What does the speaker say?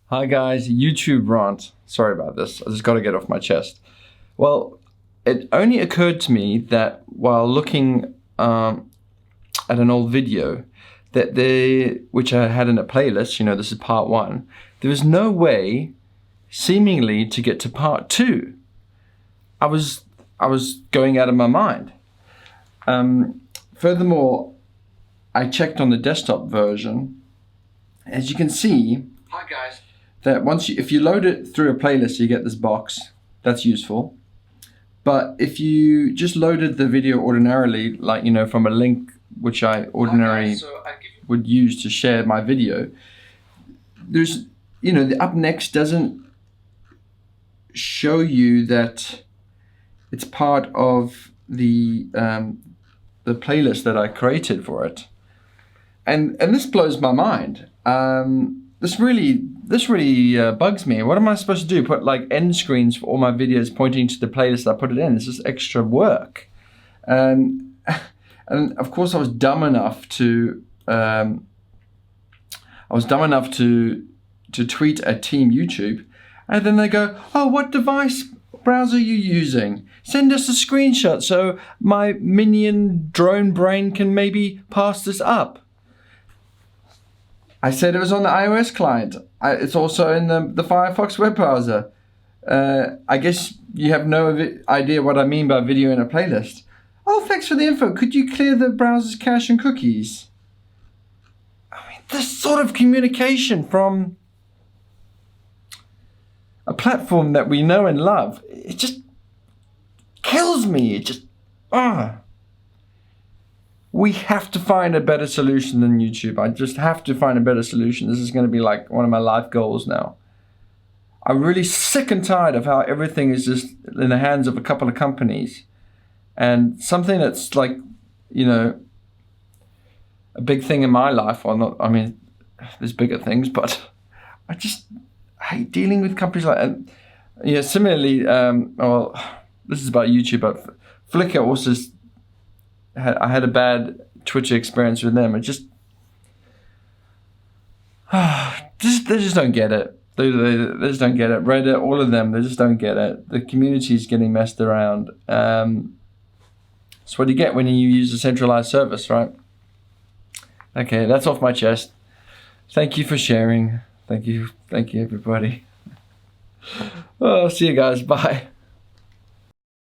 Hi guys, YouTube rant. Sorry about this, I just got to get off my chest. Well, it only occurred to me that while looking at an old video, which I had in a playlist, this is part one, there was no way, seemingly, to get to part two. I was going out of my mind. Furthermore, I checked on the desktop version. As you can see, Hi guys. that if you load it through a playlist, you get this box. That's useful. But if you just loaded the video ordinarily, like, from a link which I ordinarily would use to share my video, there's, the up next doesn't show you that it's part of the playlist that I created for it. And this blows my mind. This really bugs me. What am I supposed to do? Put like end screens for all my videos pointing to the playlist I put it in? This is extra work. And of course I was dumb enough to tweet at Team YouTube, and then they go, "Oh, what device browser are you using? Send us a screenshot so my minion drone brain can maybe pass this up." I said it was on the iOS client. It's also in the Firefox web browser. I guess you have no idea what I mean by video in a playlist. Oh, thanks for the info. Could you clear the browser's cache and cookies? I mean, this sort of communication from a platform that we know and love, it just kills me. It just, We have to find a better solution than YouTube. I just have to find a better solution. This is going to be like one of my life goals now. I'm really sick and tired of how everything is just in the hands of a couple of companies. And something that's like, a big thing in my life, or not, I mean, there's bigger things, but I just hate dealing with companies like that. Similarly, this is about YouTube, but Flickr also I had a bad Twitch experience with them. It just, they just don't get it. They just don't get it. Reddit, all of them, they just don't get it. The community is getting messed around. That's what you get when you use a centralized service, right? Okay, that's off my chest. Thank you for sharing. Thank you everybody. Oh, see you guys. Bye.